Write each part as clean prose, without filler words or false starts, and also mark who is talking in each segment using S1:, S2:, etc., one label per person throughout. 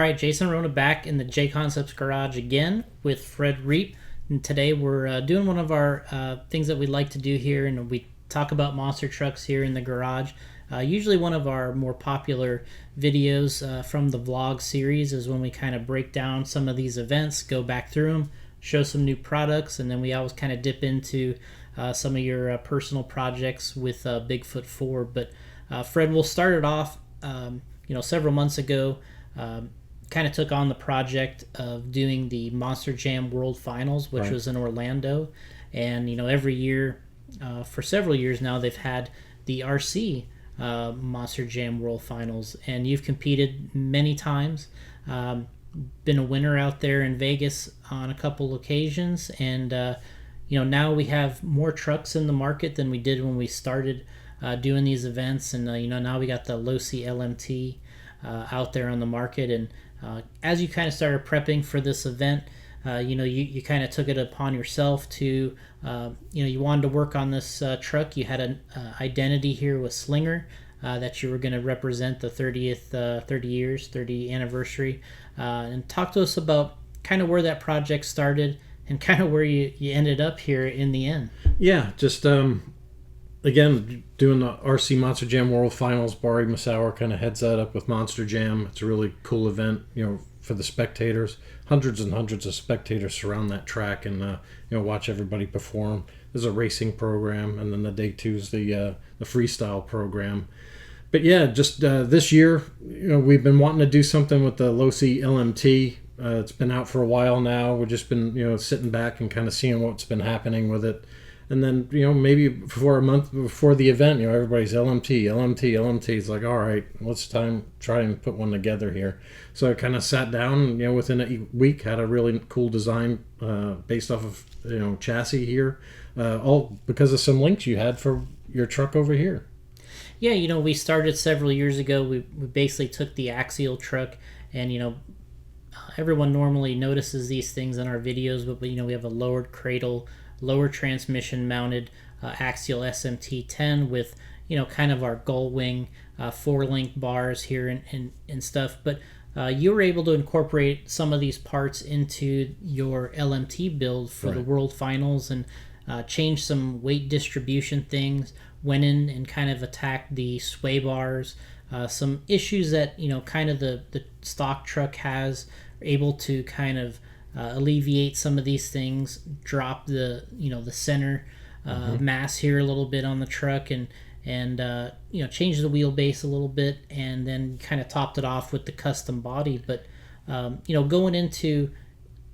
S1: right, Jason Rona back in the JConcepts garage again with Fred Reep. And today we're doing one of our things that we like to do here, and we talk about monster trucks here in the garage. Usually one of our more popular videos from the vlog series is when we kind of break down some of these events, go back through them, show some new products, and then we always kind of dip into some of your personal projects with Bigfoot 4. But Fred, we'll start it off. Several months ago, kind of took on the project of doing the Monster Jam World Finals, which was in Orlando. And, every year, for several years now, they've had the RC Monster Jam World Finals. And you've competed many times, been a winner out there in Vegas on a couple occasions. And, now we have more trucks in the market than we did when we started doing these events. And, now we got the Losi LMT out there on the market. And as you kind of started prepping for this event, you kind of took it upon yourself to, you wanted to work on this truck. You had an identity here with Slinger that you were going to represent the 30 anniversary. And talk to us about kind of where that project started and kind of where you ended up here in the end.
S2: Yeah, just again, doing the RC Monster Jam World Finals. Barry Masauer kind of heads that up with Monster Jam. It's a really cool event, for the spectators. Hundreds and hundreds of spectators surround that track and, watch everybody perform. There's a racing program, and then the day two is the freestyle program. But yeah, just this year, we've been wanting to do something with the Losi LMT. It's been out for a while now. We've just been, sitting back and kind of seeing what's been happening with it. And then, maybe for a month before the event, everybody's LMT. It's like, all right, let's try and put one together here. So I kind of sat down, within a week, had a really cool design based off of, chassis here, all because of some links you had for your truck over here.
S1: Yeah, we started several years ago. We basically took the axial truck and, everyone normally notices these things in our videos, but we have a lowered cradle, lower transmission mounted axial SMT10 with kind of our gull wing 4-link bars here and stuff. But you were able to incorporate some of these parts into your LMT build for the World Finals and change some weight distribution things, went in and kind of attacked the sway bars, some issues that kind of the stock truck has, able to kind of alleviate some of these things, drop the the center mass here a little bit on the truck, and change the wheelbase a little bit, and then kind of topped it off with the custom body. But going into,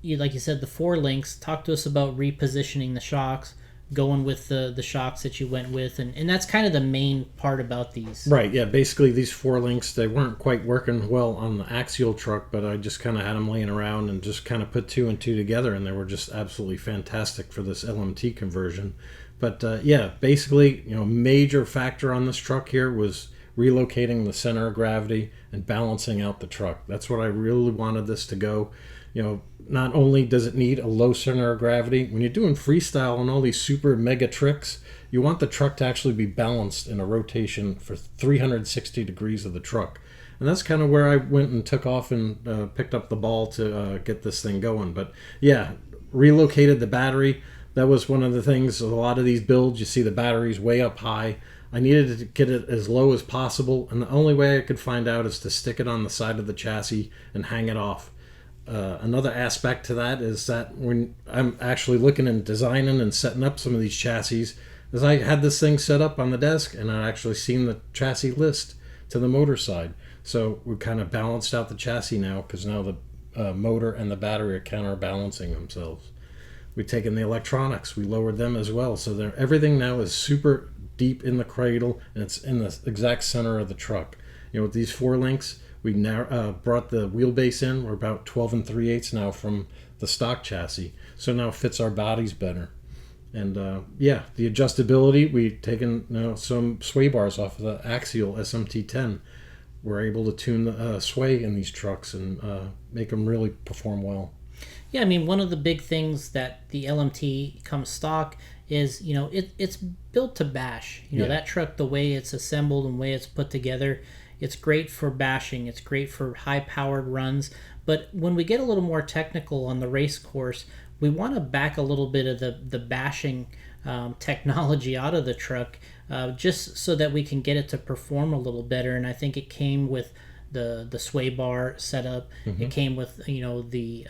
S1: like you said, the 4 links, talk to us about repositioning the shocks, going with the shocks that you went with, and that's kind of the main part about these.
S2: Right, yeah, basically these 4 links, they weren't quite working well on the axial truck, but I just kind of had them laying around and just kind of put 2 and 2 together, and they were just absolutely fantastic for this LMT conversion. But basically, major factor on this truck here was relocating the center of gravity and balancing out the truck. That's what I really wanted this to go. Not only does it need a low center of gravity, when you're doing freestyle and all these super mega tricks, you want the truck to actually be balanced in a rotation for 360 degrees of the truck. And that's kind of where I went and took off and picked up the ball to get this thing going. But yeah, relocated the battery. That was one of the things. A lot of these builds, you see the batteries way up high. I needed to get it as low as possible, and the only way I could find out is to stick it on the side of the chassis and hang it off. Another aspect to that is that when I'm actually looking and designing and setting up some of these chassis, is I had this thing set up on the desk and I'd actually seen the chassis list to the motor side. So we kind of balanced out the chassis now, because now the motor and the battery are counterbalancing themselves. We've taken the electronics, we lowered them as well. So everything now is super deep in the cradle, and it's in the exact center of the truck. With these 4 links, we now brought the wheelbase in. We're about 12 3/8 now from the stock chassis. So now it fits our bodies better. And the adjustability, we've taken some sway bars off of the axial SMT10. We're able to tune the sway in these trucks and make them really perform well.
S1: Yeah, I mean, one of the big things that the LMT comes stock is, it's built to bash. That truck, the way it's assembled and the way it's put together, It's great for bashing. It's great for high-powered runs. But when we get a little more technical on the race course, we want to back a little bit of the bashing technology out of the truck, just so that we can get it to perform a little better. And I think it came with the sway bar setup. It came with the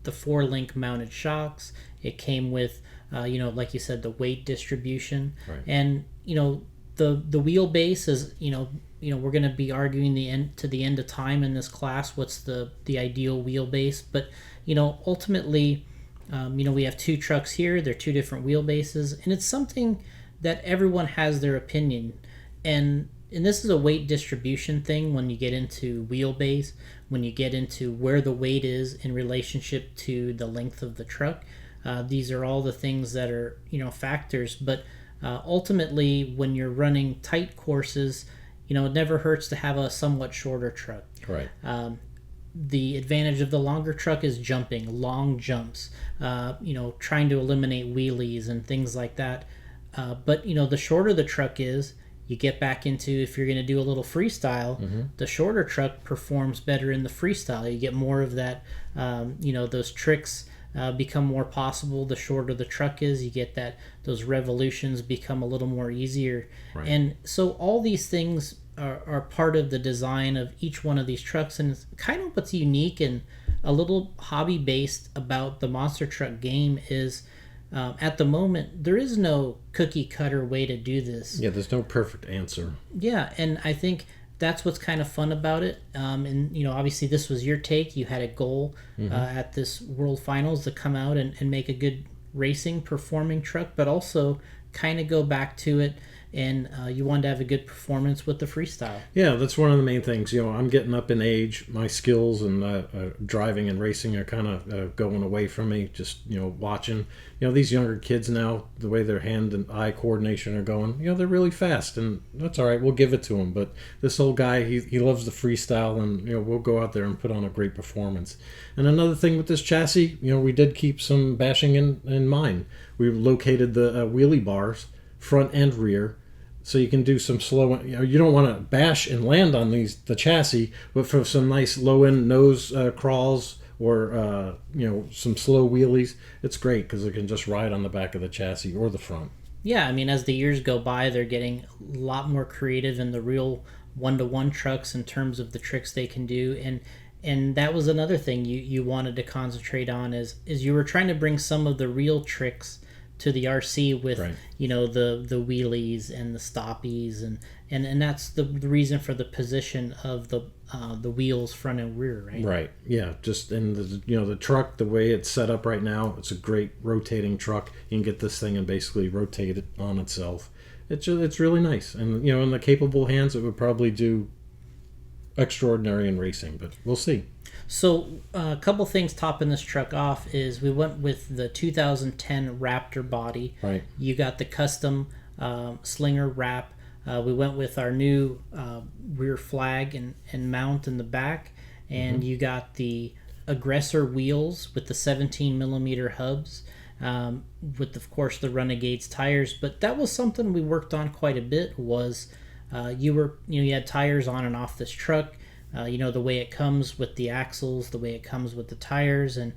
S1: 4-link mounted shocks. It came with like you said, the weight distribution, and the wheelbase is we're going to be arguing the end of time in this class. What's the ideal wheelbase? But ultimately, we have two trucks here. They're two different wheelbases, and it's something that everyone has their opinion. And this is a weight distribution thing when you get into wheelbase, when you get into where the weight is in relationship to the length of the truck. These are all the things that are factors. But ultimately, when you're running tight courses, it never hurts to have a somewhat shorter truck.
S2: Right.
S1: The advantage of the longer truck is jumping, long jumps, trying to eliminate wheelies and things like that. But the shorter the truck is, you get back into, if you're going to do a little freestyle, the shorter truck performs better in the freestyle. You get more of that, those tricks become more possible. The shorter the truck is, you get that those revolutions become a little more easier.
S2: Right.
S1: And so all these things are part of the design of each one of these trucks, and it's kind of what's unique and a little hobby based about the monster truck game is at the moment there is no cookie cutter way to do this.
S2: Yeah, there's no perfect answer.
S1: Yeah, and I think that's what's kind of fun about it. And obviously this was your take. You had a goal at this World Finals to come out and make a good racing performing truck, but also kind of go back to it, and you wanted to have a good performance with the freestyle.
S2: Yeah, that's one of the main things. I'm getting up in age. My skills and driving and racing are kind of going away from me. Just watching. These younger kids now, the way their hand and eye coordination are going, they're really fast, and that's all right. We'll give it to them. But this old guy, he loves the freestyle, and we'll go out there and put on a great performance. And another thing with this chassis, we did keep some bashing in mind. We located the wheelie bars, front and rear. So you can do some slow. You don't want to bash and land on the chassis, but for some nice low end nose crawls or some slow wheelies, it's great because it can just ride on the back of the chassis or the front.
S1: Yeah, I mean, as the years go by, they're getting a lot more creative in the real one-to-one trucks in terms of the tricks they can do, and that was another thing you wanted to concentrate on is you were trying to bring some of the real tricks to the RC with the wheelies and the stoppies and that's the reason for the position of the wheels front and rear, right?
S2: Right. Yeah. Just in the truck, the way it's set up right now, it's a great rotating truck. You can get this thing and basically rotate it on itself. It's really nice, and in the capable hands, it would probably do extraordinary in racing, but we'll see.
S1: So a couple things topping this truck off is we went with the 2010 Raptor body.
S2: Right.
S1: You got the custom slinger wrap. We went with our new rear flag and mount in the back. And you got the aggressor wheels with the 17 millimeter hubs with, of course, the Renegades tires. But that was something we worked on quite a bit was you had tires on and off this truck. The way it comes with the axles, the way it comes with the tires, and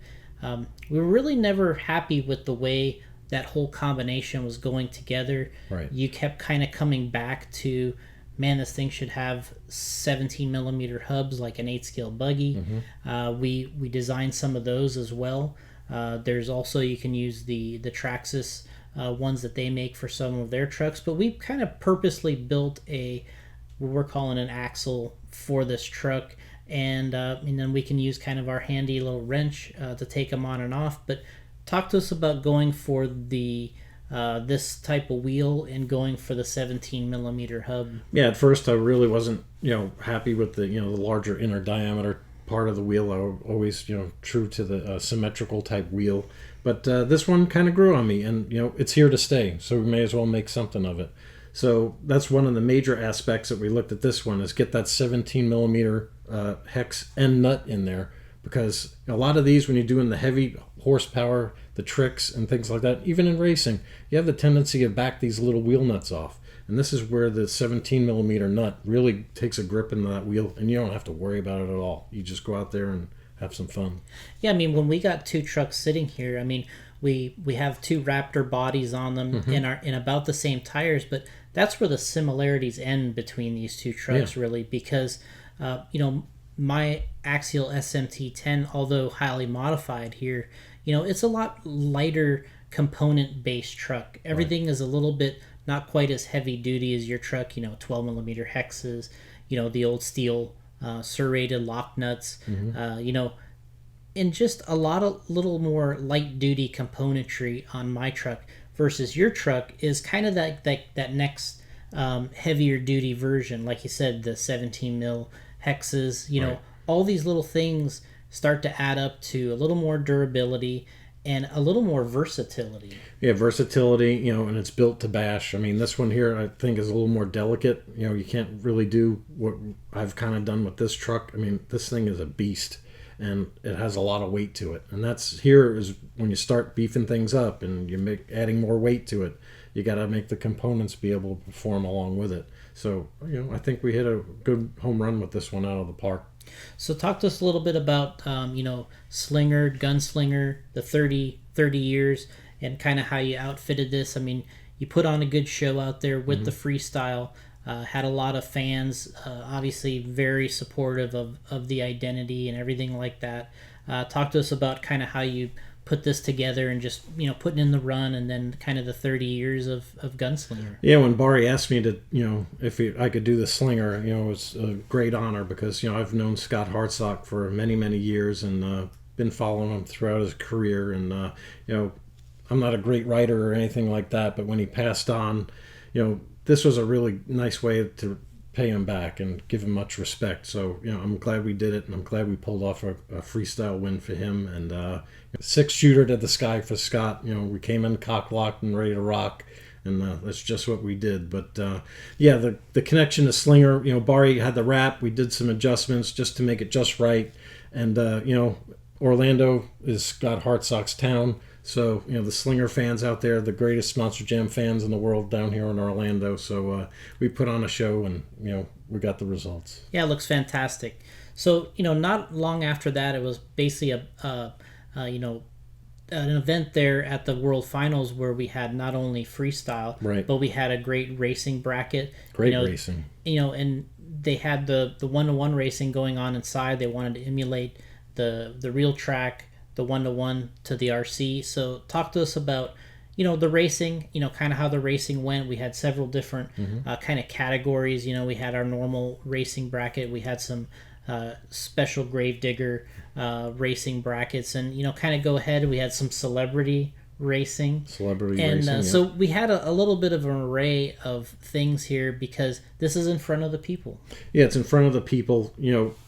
S1: we were really never happy with the way that whole combination was going together.
S2: Right.
S1: You kept kind of coming back to, man, this thing should have 17 millimeter hubs like an 8-scale buggy. We designed some of those as well. There's also, you can use the Traxxas ones that they make for some of their trucks, but we kind of purposely built what we're calling an axle for this truck, and then we can use kind of our handy little wrench to take them on and off. But talk to us about going for the this type of wheel and going for the 17 millimeter hub.
S2: Yeah, at first I really wasn't happy with the the larger inner diameter part of the wheel. I was always true to the symmetrical type wheel, but this one kind of grew on me, and it's here to stay, so we may as well make something of it. So that's one of the major aspects that we looked at this one is get that 17 millimeter hex end nut in there, because a lot of these, when you're doing the heavy horsepower, the tricks and things like that, even in racing, you have the tendency to back these little wheel nuts off. And this is where the 17 millimeter nut really takes a grip in that wheel, and you don't have to worry about it at all. You just go out there and have some fun.
S1: Yeah, I mean, when we got two trucks sitting here, I mean, we have two Raptor bodies on them in about the same tires, but that's where the similarities end between these two trucks, really, because my Axial SMT10, although highly modified here, it's a lot lighter component based truck. Everything is a little bit not quite as heavy duty as your truck. 12 millimeter hexes, the old steel serrated lock nuts, and just a lot of little more light duty componentry on my truck versus your truck is kind of that next heavier duty version. Like you said, the 17 mil hexes, all these little things start to add up to a little more durability and a little more versatility.
S2: Yeah, versatility, and it's built to bash. I mean, this one here I think is a little more delicate. You can't really do what I've kind of done with this truck. I mean, this thing is a beast, and it has a lot of weight to it. And that's here is when you start beefing things up and you adding more weight to it, you got to make the components be able to perform along with it. So, I think we hit a good home run with this one out of the park.
S1: So talk to us a little bit about, Slinger, Gunslinger, the 30 years, and kind of how you outfitted this. I mean, you put on a good show out there with the freestyle, had a lot of fans, obviously very supportive of the identity and everything like that. Talk to us about kind of how you put this together and just, putting in the run and then kind of the 30 years of Gunslinger.
S2: Yeah, when Barry asked me to, if I could do the Slinger, it was a great honor because, I've known Scott Hartsock for many, many years and been following him throughout his career. And, I'm not a great writer or anything like that, but when he passed on, this was a really nice way to pay him back and give him much respect. So, I'm glad we did it, and I'm glad we pulled off a freestyle win for him. And 6-shooter to the sky for Scott. We came in cock-locked and ready to rock, and that's just what we did. But, the connection to Slinger, Barry had the wrap. We did some adjustments just to make it just right. And, Orlando is Scott Hartsock's town. So, the Slinger fans out there, the greatest Monster Jam fans in the world down here in Orlando. So, we put on a show and, we got the results.
S1: Yeah, it looks fantastic. So, not long after that, it was basically an event there at the World Finals where we had not only freestyle, but we had a great racing bracket.
S2: Great racing.
S1: And they had the one-to-one racing going on inside. They wanted to emulate the real track, the one-to-one to the RC. So talk to us about, the racing, kind of how the racing went. We had several different kind of categories. We had our normal racing bracket. We had some special Gravedigger racing brackets, and, kind of go ahead. We had some celebrity racing. So we had a little bit of an array of things here because this is in front of the people.
S2: Yeah, it's in front of the people.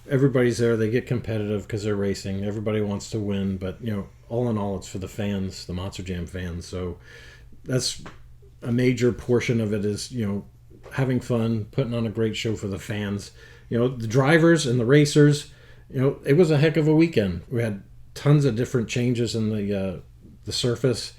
S2: Everybody's there. They get competitive because they're racing. Everybody wants to win, but all in all, it's for the fans, the Monster Jam fans. So that's a major portion of it is having fun, putting on a great show for the fans. The drivers and the racers. It was a heck of a weekend. We had tons of different changes in the surface.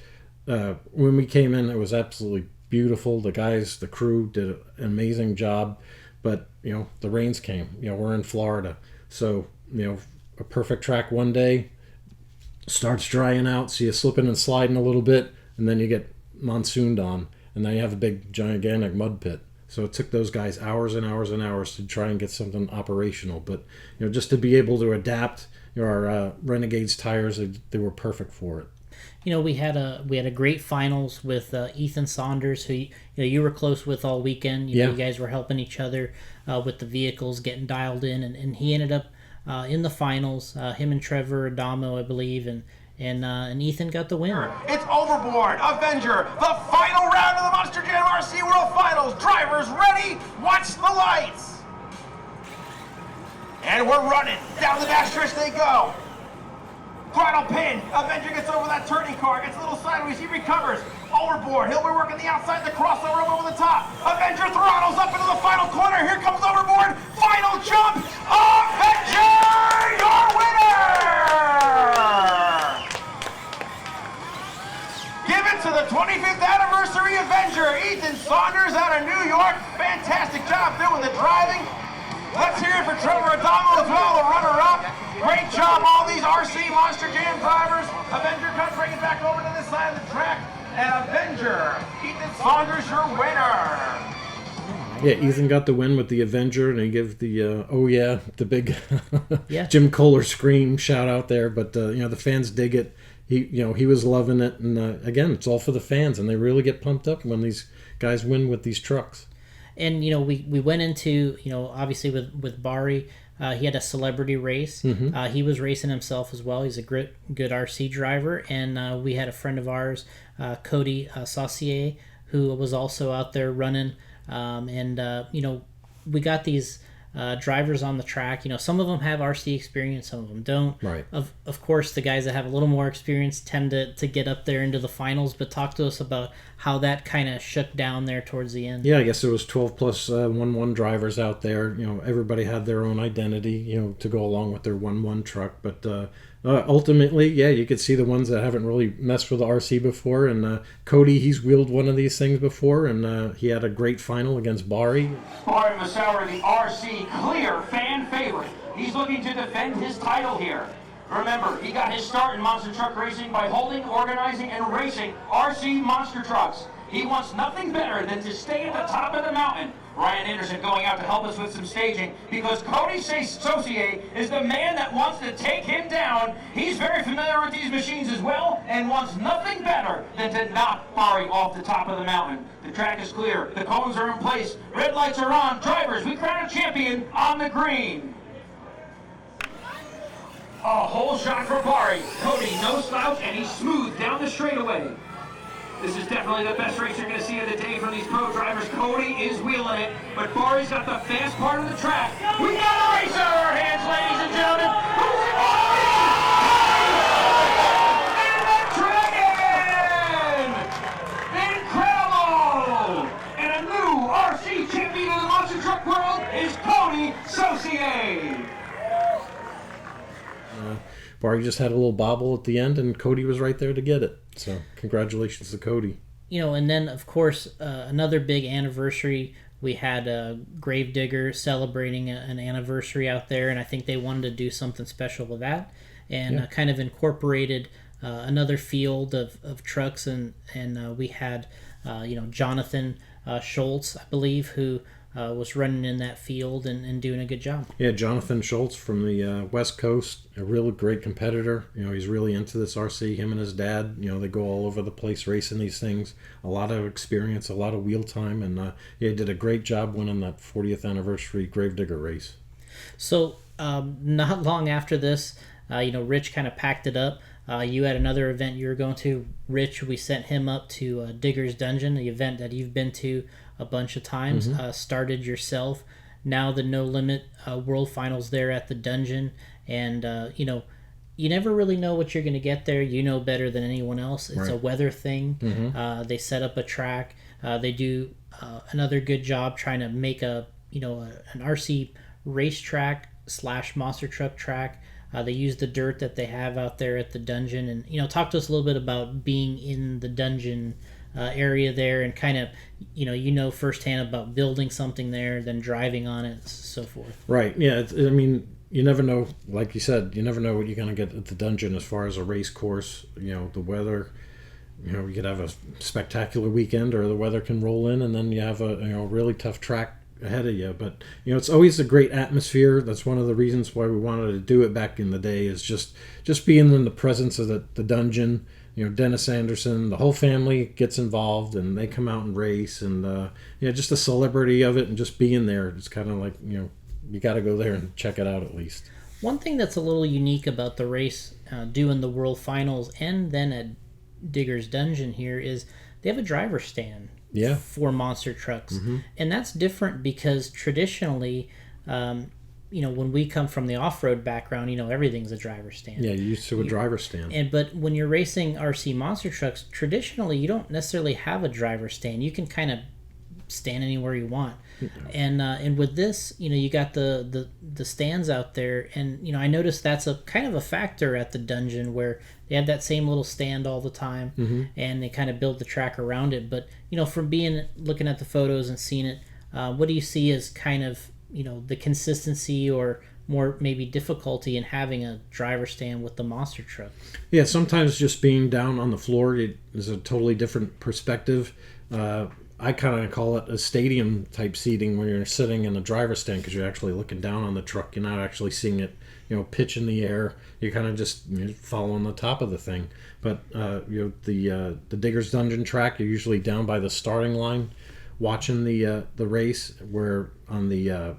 S2: When we came in, it was absolutely beautiful. The guys, the crew did an amazing job, but the rains came. We're in Florida, so a perfect track one day starts drying out, so you slipping and sliding a little bit, and then you get monsooned on, and then you have a big gigantic mud pit. So it took those guys hours and hours and hours to try and get something operational, but just to be able to adapt. Our Renegades tires, they were perfect for it.
S1: We had a great finals with Ethan Saunders, who you were close with all weekend. You guys were helping each other with the vehicles, getting dialed in, and he ended up in the finals. Him and Trevor Adamo, I believe, and Ethan got the win.
S3: It's Overboard, Avenger, the final round of the Monster Jam RC World Finals. Drivers ready? Watch the lights. And we're running. Down the dash stretch they go. Throttle pin. Avenger gets over that turning car. Gets a little sideways. He recovers. Overboard. He'll be working the outside, the crossover over the top. Avenger throttles up into the final corner. Here comes Overboard. Final jump. Avenger, your winner! Give it Congrats to the 25th anniversary Avenger, Ethan Saunders out of New York. Fantastic job doing the driving. Let's hear it for Trevor Adamo as well, the runner-up. Great job, all these RC Monster Jam drivers. Avenger, come bring it back over to this side of the track. And Avenger, Ethan Saunders, your winner.
S2: Yeah, Ethan got the win with the Avenger, and he gave the oh yeah, the big
S1: Yeah.
S2: Jim Kohler scream shout out there. But the fans dig it. He was loving it, and again, it's all for the fans, and they really get pumped up when these guys win with these trucks.
S1: And we went into obviously with Bari, he had a celebrity race. He was racing himself as well. He's a good RC driver, and we had a friend of ours, Cody Saucier, who was also out there running. We got these drivers on the track. Some of them have RC experience, some of them don't.
S2: Right.
S1: Of course, the guys that have a little more experience tend to get up there into the finals. But talk to us about how that kind of shook down there towards the end.
S2: Yeah, I guess there was 12 plus 1-1 drivers out there. Everybody had their own identity, to go along with their 1-1 truck. But ultimately, yeah, you could see the ones that haven't really messed with the RC before. And Cody, he's wheeled one of these things before, and he had a great final against Bari.
S4: Bari Massauer, the RC clear fan favorite. He's looking to defend his title here. Remember, he got his start in monster truck racing by holding, organizing, and racing RC monster trucks. He wants nothing better than to stay at the top of the mountain. Ryan Anderson going out to help us with some staging because Cody Saucier is the man that wants to take him down. He's very familiar with these machines as well and wants nothing better than to knock Bari off the top of the mountain. The track is clear. The cones are in place. Red lights are on. Drivers, we crown a champion on the green. A whole shot for Bari. Cody, no slouch, and he's smooth down the straightaway. This is definitely the best race you're going to see of the day from these pro drivers. Cody is wheeling it, but Bari's got the fast part of the track. We got a racer in our hands, ladies and gentlemen. Who's it? And the Dragon! Incredible! And a new RC champion of the monster truck world is Cody Saucier.
S2: Bari just had a little bobble at the end, and Cody was right there to get it. So congratulations to Cody.
S1: And then, of course, another big anniversary. We had Gravedigger celebrating an anniversary out there, and I think they wanted to do something special with that, and kind of incorporated another field of trucks, and we had Jonathan Schultz, I believe, who was running in that field and doing a good job.
S2: Yeah, Jonathan Schultz from the West Coast, a real great competitor. He's really into this RC. Him and his dad, they go all over the place racing these things. A lot of experience, a lot of wheel time, and he did a great job winning that 40th anniversary Gravedigger race.
S1: So not long after this, Rich kind of packed it up. You had another event you were going to. Rich, we sent him up to Digger's Dungeon, the event that you've been to a bunch of times. Started yourself. Now the No Limit World Finals there at the dungeon. And, you never really know what you're going to get there. You know better than anyone else. It's a weather thing. They set up a track. They do another good job trying to make an RC racetrack / monster truck track. They use the dirt that they have out there at the dungeon. And, talk to us a little bit about being in the dungeon area there and kind of, firsthand about building something there, then driving on it, so forth.
S2: Right. Yeah. You never know, like you said, you never know what you're going to get at the dungeon as far as a race course, the weather. You could have a spectacular weekend or the weather can roll in and then you have a really tough track ahead of you. But, it's always a great atmosphere. That's one of the reasons why we wanted to do it back in the day is just being in the presence of the dungeon. Dennis Anderson, the whole family gets involved and they come out and race and, just the celebrity of it and just being there. It's kind of like, you got to go there and check it out at least.
S1: One thing that's a little unique about the race, doing the World Finals and then at Digger's Dungeon here is they have a driver's stand for monster trucks. And that's different because traditionally, when we come from the off-road background, everything's a driver's stand.
S2: Yeah, you're used to a driver's stand.
S1: But when you're racing RC monster trucks, traditionally you don't necessarily have a driver's stand. You can kind of stand anywhere you want. And with this, you got the stands out there, and I noticed that's a kind of a factor at the dungeon where they have that same little stand all the time, and they kind of build the track around it. But from looking at the photos and seeing it, what do you see as kind of the consistency or more maybe difficulty in having a driver stand with the monster truck?
S2: Yeah, sometimes just being down on the floor is a totally different perspective. I kind of call it a stadium type seating when you're sitting in the driver's stand, because you're actually looking down on the truck. You're not actually seeing it, pitch in the air. You're kind of just following the top of the thing. But the Digger's Dungeon track, you're usually down by the starting line, watching the race. Where on the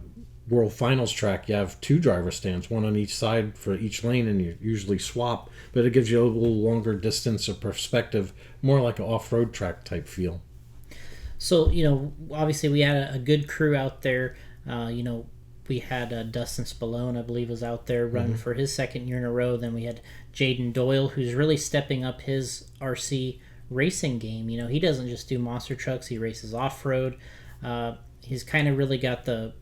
S2: World Finals track, you have 2 driver stands, one on each side for each lane, and you usually swap. But it gives you a little longer distance of perspective, more like an off-road track type feel.
S1: So, obviously we had a good crew out there. We had Dustin Spallone, I believe, was out there running for his 2nd year in a row. Then we had Jayden Doyle, who's really stepping up his RC racing game. He doesn't just do monster trucks, he races off-road. He's kind of really got the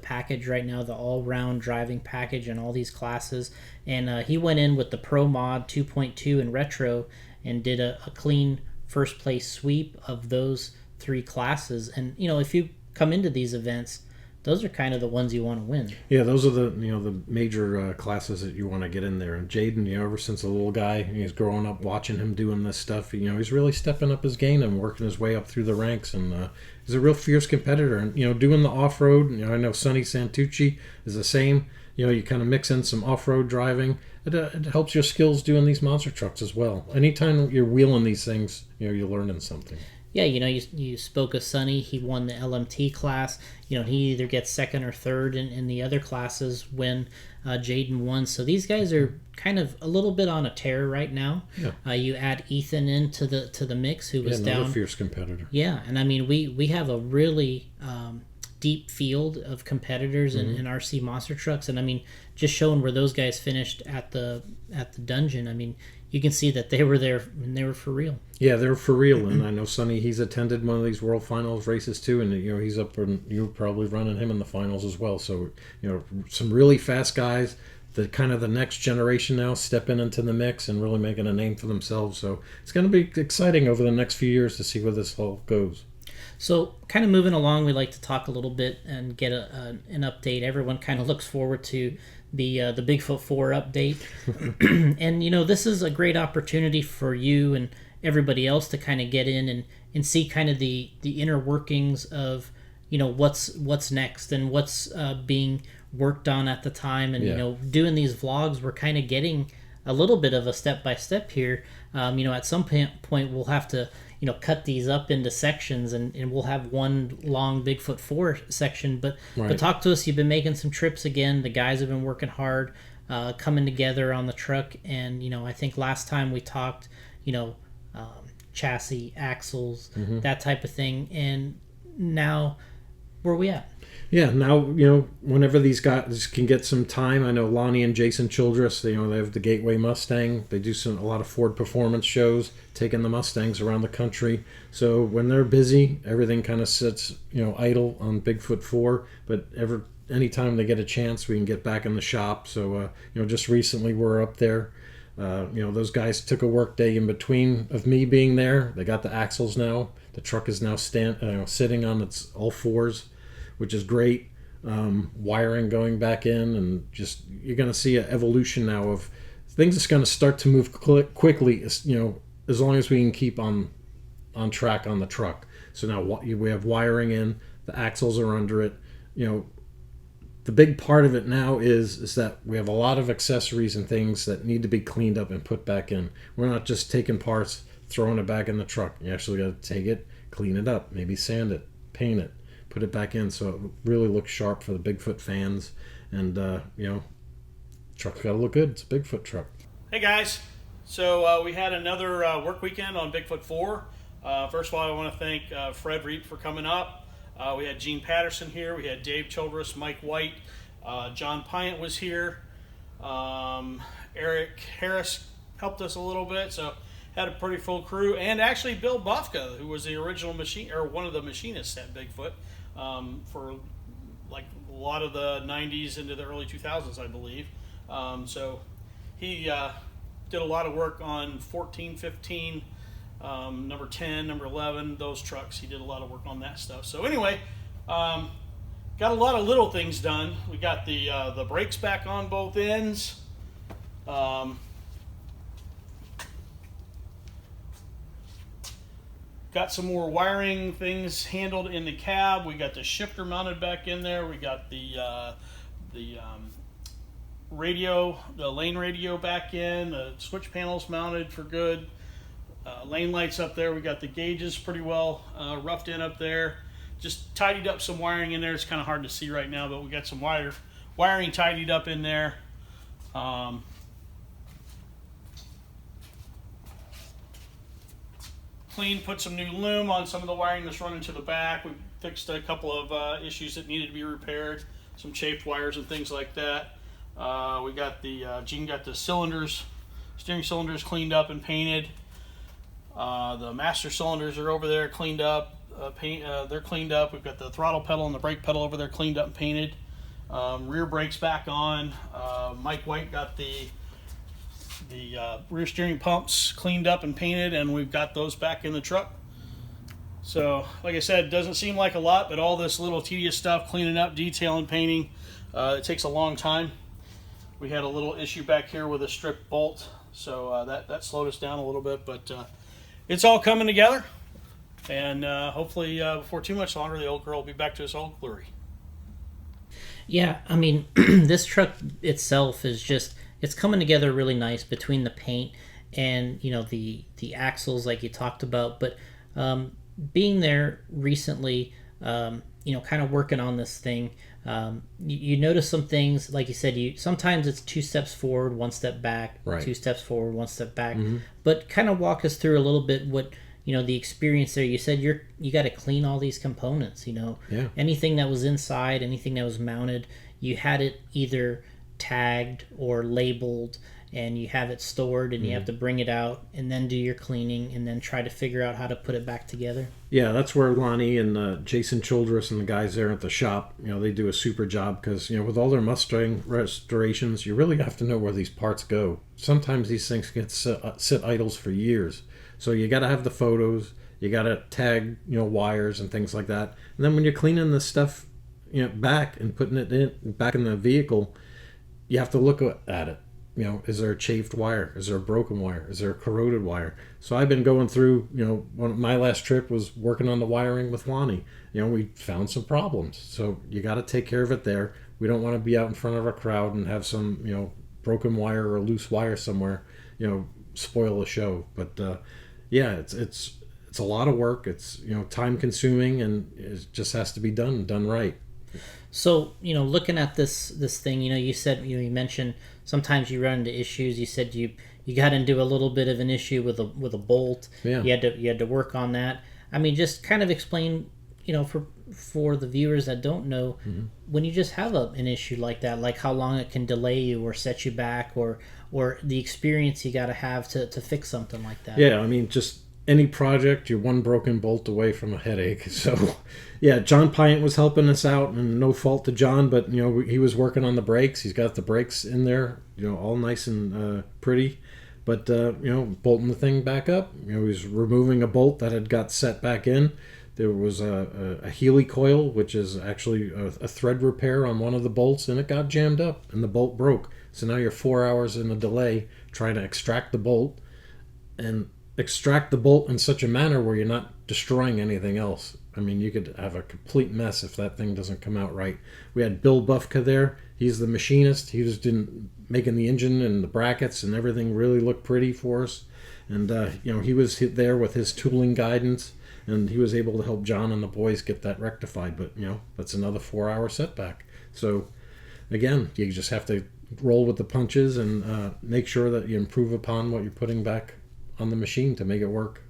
S1: package right now, the all-round driving package in all these classes. And he went in with the Pro Mod 2.2 in retro and did a clean first place sweep of those 3 classes. And if you come into these events, those are kind of the ones you want to win.
S2: Yeah, those are the the major classes that you want to get in there. And Jayden, ever since a little guy, he's growing up watching him doing this stuff. He's really stepping up his game and working his way up through the ranks. And he's a real fierce competitor. And doing the off road. I know Sonnie Santucci is the same. You kind of mix in some off road driving. It helps your skills doing these monster trucks as well. Anytime you're wheeling these things, you're learning something.
S1: Yeah, you spoke of Sonnie. He won the LMT class. He either gets 2nd or 3rd in the other classes when Jayden won. So these guys are kind of a little bit on a tear right now. Yeah. You add Ethan into the mix, who was
S2: another
S1: down.
S2: Fierce competitor.
S1: Yeah, and I mean we have a really deep field of competitors in RC monster trucks, and I mean just showing where those guys finished at the dungeon. I mean, you can see that they were there and they were for real.
S2: Yeah, they were for real. And I know Sonnie, he's attended one of these World Finals races too, and he's up and you're probably running him in the finals as well. So some really fast guys, the kind of the next generation now stepping into the mix and really making a name for themselves. So it's going to be exciting over the next few years to see where this all goes.
S1: So kind of moving along, we like to talk a little bit and get an update. Everyone kind of looks forward to the Bigfoot 4 update. And, this is a great opportunity for you and everybody else to kind of get in and see kind of the inner workings of, what's next and what's being worked on at the time. And, doing these vlogs, we're kind of getting a little bit of a step-by-step here. At some point we'll have to cut these up into sections and we'll have one long Bigfoot 4 section. But talk to us. You've been making some trips again. The guys have been working hard, coming together on the truck. And, I think last time we talked, chassis, axles, that type of thing. And now, where are we at?
S2: Yeah, now, whenever these guys can get some time, I know Lonny and Jason Childress, they have the Gateway Mustang. They do a lot of Ford performance shows, taking the Mustangs around the country. So when they're busy, everything kind of sits, idle on Bigfoot 4. But anytime they get a chance, we can get back in the shop. So, just recently we're up there. Those guys took a work day in between of me being there. They got the axles now. The truck is now sitting on its all fours, which is great. Wiring going back in, and just you're going to see an evolution now of things that's going to start to move quickly, as long as we can keep on track on the truck. So now we have wiring in, the axles are under it. The big part of it now is that we have a lot of accessories and things that need to be cleaned up and put back in. We're not just taking parts, throwing it back in the truck. You actually got to take it, clean it up, maybe sand it, paint it, put it back in so it really looks sharp for the Bigfoot fans. And truck's got to look good. It's a Bigfoot truck.
S5: Hey guys, so we had another work weekend on Bigfoot 4. First of all, I want to thank Fred Reep for coming up. We had Gene Patterson here. We had Dave Childress, Mike White, John Pyatt was here. Eric Harris helped us a little bit. So had a pretty full crew, and actually Bill Bufka, who was the original one of the machinists at Bigfoot for like a lot of the 90s into the early 2000s, I believe. So he did a lot of work on 14, 15, number 10, number 11, those trucks. He did a lot of work on that stuff. So anyway, got a lot of little things done. We got the brakes back on both ends. Got some more wiring things handled in the cab. We got the shifter mounted back in there. We got the radio, the lane radio back in. The switch panels mounted for good. Lane lights up there. We got the gauges pretty well roughed in up there. Just tidied up some wiring in there. It's kind of hard to see right now, but we got some wiring tidied up in there. Put some new loom on some of the wiring that's running to the back. We fixed a couple of issues that needed to be repaired, some chafed wires and things like that. We got Gene got the cylinders, steering cylinders cleaned up and painted. The master cylinders are over there cleaned up. They're cleaned up. We've got the throttle pedal and the brake pedal over there cleaned up and painted. Rear brakes back on. Mike White got the rear steering pumps cleaned up and painted, and we've got those back in the truck. So, like I said, it doesn't seem like a lot, but all this little tedious stuff, cleaning up, detailing, painting, it takes a long time. We had a little issue back here with a strip bolt, so that slowed us down a little bit, but it's all coming together, and hopefully before too much longer, the old girl will be back to its old glory.
S1: Yeah, I mean, this truck itself is just, it's coming together really nice between the paint and, you know, the axles like you talked about. But being there recently, you know, kind of working on this thing, you notice some things, like you said, sometimes it's 2 steps forward, 1 step back,
S2: right.
S1: 2 steps forward, 1 step back.
S2: Mm-hmm.
S1: But kind of walk us through a little bit what, you know, the experience there. You said you got to clean all these components, you know.
S2: Yeah.
S1: Anything that was inside, anything that was mounted, you had it either tagged or labeled, and you have it stored, and you have to bring it out and then do your cleaning and then try to figure out how to put it back together.
S2: Yeah, that's where Lonnie and Jason Childress and the guys there at the shop, you know, they do a super job because, you know, with all their Mustang restorations, you really have to know where these parts go. Sometimes these things can sit idles for years. So you got to have the photos, you got to tag, you know, wires and things like that. And then when you're cleaning this stuff, you know, back and putting it back in the vehicle, you have to look at it. You know, is there a chafed wire? Is there a broken wire? Is there a corroded wire? So I've been going through, you know, my last trip was working on the wiring with Lonnie. You know, we found some problems. So you got to take care of it there. We don't want to be out in front of a crowd and have some, you know, broken wire or loose wire somewhere, you know, spoil the show. But yeah, it's a lot of work. It's, you know, time consuming, and it just has to be done right.
S1: So, you know, looking at this thing, you know, you said, you know, you mentioned sometimes you run into issues. You said you got into a little bit of an issue with a bolt.
S2: Yeah.
S1: You had to work on that. I mean, just kind of explain, you know, for the viewers that don't know, when you just have an issue like that, like how long it can delay you or set you back, or the experience you got to have to fix something like that.
S2: Yeah, I mean, just any project, you're one broken bolt away from a headache. So, yeah, John Pyatt was helping us out, and no fault to John, but, you know, he was working on the brakes. He's got the brakes in there, you know, all nice and pretty. But, you know, bolting the thing back up, you know, he was removing a bolt that had got set back in. There was a Healy coil, which is actually a thread repair on one of the bolts, and it got jammed up, and the bolt broke. So now you're 4 hours in a delay trying to extract the bolt, and extract the bolt in such a manner where you're not destroying anything else. I mean, you could have a complete mess if that thing doesn't come out right. We had Bill Bufka there. He's the machinist. He was making the engine and the brackets and everything really look pretty for us. And, you know, he was there with his tooling guidance, and he was able to help John and the boys get that rectified. But, you know, that's another 4-hour setback. So, again, you just have to roll with the punches and make sure that you improve upon what you're putting back on the machine to make it work.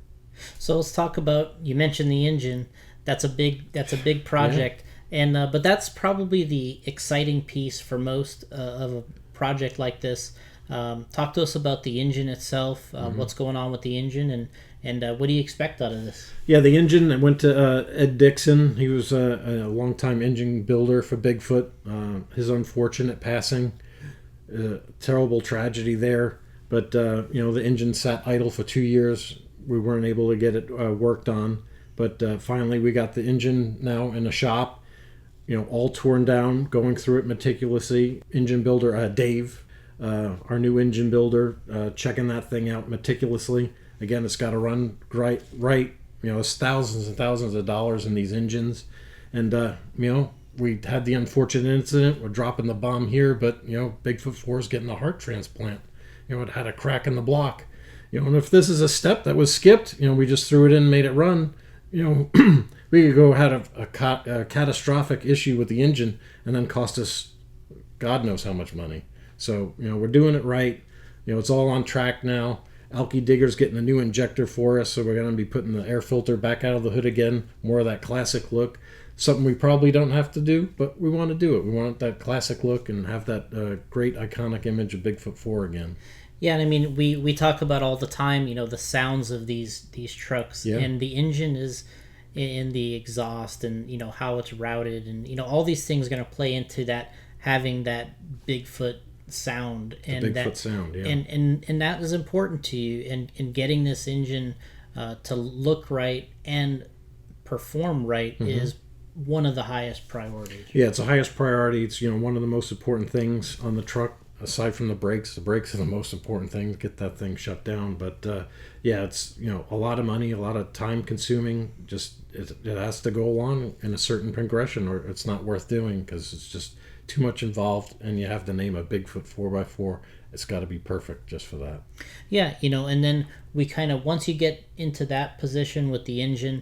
S1: So let's talk about, you mentioned the engine. That's a big project. Yeah. And but that's probably the exciting piece for most of a project like this. Talk to us about the engine itself, what's going on with the engine, and what do you expect out of this?
S2: Yeah, the engine, I went to Ed Dixon. He was a longtime engine builder for Bigfoot. His unfortunate passing, terrible tragedy there. But, the engine sat idle for 2 years. We weren't able to get it worked on. But finally we got the engine now in a shop, all torn down, going through it meticulously. Engine builder, Dave, our new engine builder, checking that thing out meticulously. Again, it's got to run right. It's thousands and thousands of dollars in these engines. And, we had the unfortunate incident. We're dropping the bomb here, but, Bigfoot 4 is getting a heart transplant. It had a crack in the block. And if this is a step that was skipped, we just threw it in and made it run, we could go have a catastrophic issue with the engine and then cost us God knows how much money. So, we're doing it right. It's all on track now. Alky Digger's getting a new injector for us, so we're going to be putting the air filter back out of the hood again. More of that classic look. Something we probably don't have to do, but we want to do it. We want that classic look and have that great iconic image of Bigfoot 4 again.
S1: Yeah, and I mean, we talk about all the time, the sounds of these trucks, and the engine is in the exhaust, and how it's routed, and all these things are going to play into that, having that Bigfoot sound, and
S2: Bigfoot
S1: that
S2: sound, yeah.
S1: and that is important to you, and getting this engine to look right and perform right is one of the highest priorities.
S2: Yeah, it's the highest priority. It's one of the most important things on the truck. Aside from the brakes are the most important thing to get that thing shut down. But it's a lot of money, a lot of time consuming. Just it has to go along in a certain progression, or it's not worth doing because it's just too much involved. And you have to name a Bigfoot 4x4. It's got to be perfect just for that.
S1: Yeah, and then we kind of, once you get into that position with the engine,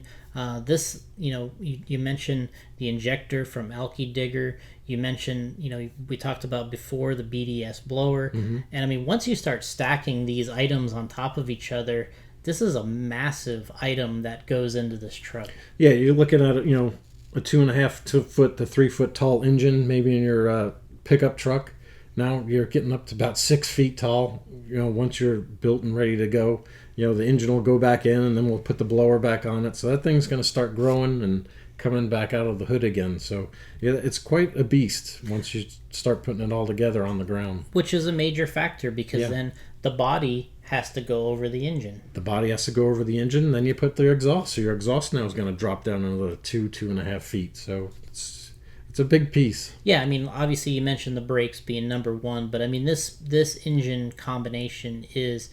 S1: this, you mentioned the injector from Alky Digger. You mentioned, we talked about before the BDS blower. And I mean, once you start stacking these items on top of each other, this is a massive item that goes into this truck.
S2: Yeah, you're looking at, a 2.5 foot to 3 foot tall engine, maybe in your pickup truck. Now you're getting up to about 6 feet tall, once you're built and ready to go. The engine will go back in, and then we'll put the blower back on it. So that thing's going to start growing and coming back out of the hood again. So yeah, it's quite a beast once you start putting it all together on the ground.
S1: Which is a major factor, because then the body has to go over the engine.
S2: The body has to go over the engine, and then you put the exhaust. So your exhaust now is going to drop down another 2.5 feet. So it's a big piece.
S1: Yeah, I mean, obviously you mentioned the brakes being number one, but I mean, this engine combination is,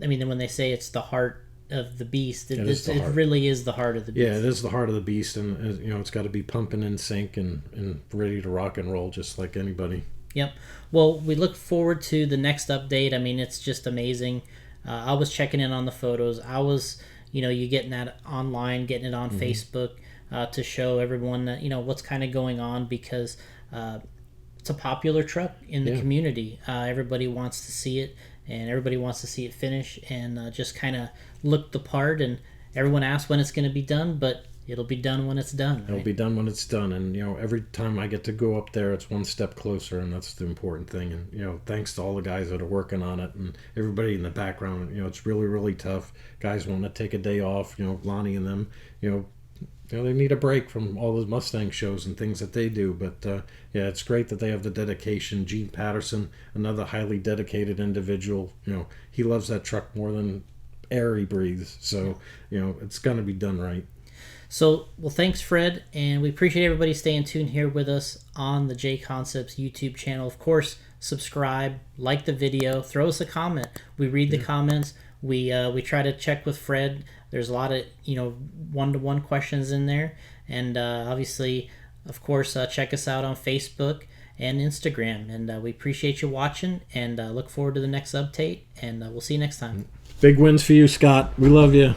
S1: I mean, when they say it's the heart of the beast, it really is the heart of the beast.
S2: Yeah, it is the heart of the beast, and it's got to be pumping in sync and ready to rock and roll just like anybody.
S1: Yep. Well, we look forward to the next update. I mean, it's just amazing. I was checking in on the photos. I was, you getting that online, getting it on Facebook to show everyone that, what's kind of going on, because it's a popular truck in the community. Everybody wants to see it, and everybody wants to see it finish and just kind of look the part. And everyone asks when it's going to be done, but it'll be done when it's done. Right?
S2: It'll be done when it's done. And, every time I get to go up there, it's one step closer, and that's the important thing. And, thanks to all the guys that are working on it and everybody in the background. It's really, really tough. Guys want to take a day off, Lonnie and them, they need a break from all those Mustang shows and things that they do. But, it's great that they have the dedication. Gene Patterson, another highly dedicated individual, he loves that truck more than air he breathes. So, it's going to be done right.
S1: So, well, thanks, Fred, and we appreciate everybody staying tuned here with us on the JConcepts YouTube channel. Of course, subscribe, like the video, throw us a comment. We read the comments. We try to check with Fred. There's a lot of one-to-one questions in there, and obviously, of course, check us out on Facebook and Instagram. And we appreciate you watching, and look forward to the next update. And we'll see you next time.
S2: Big wins for you, Scott. We love you.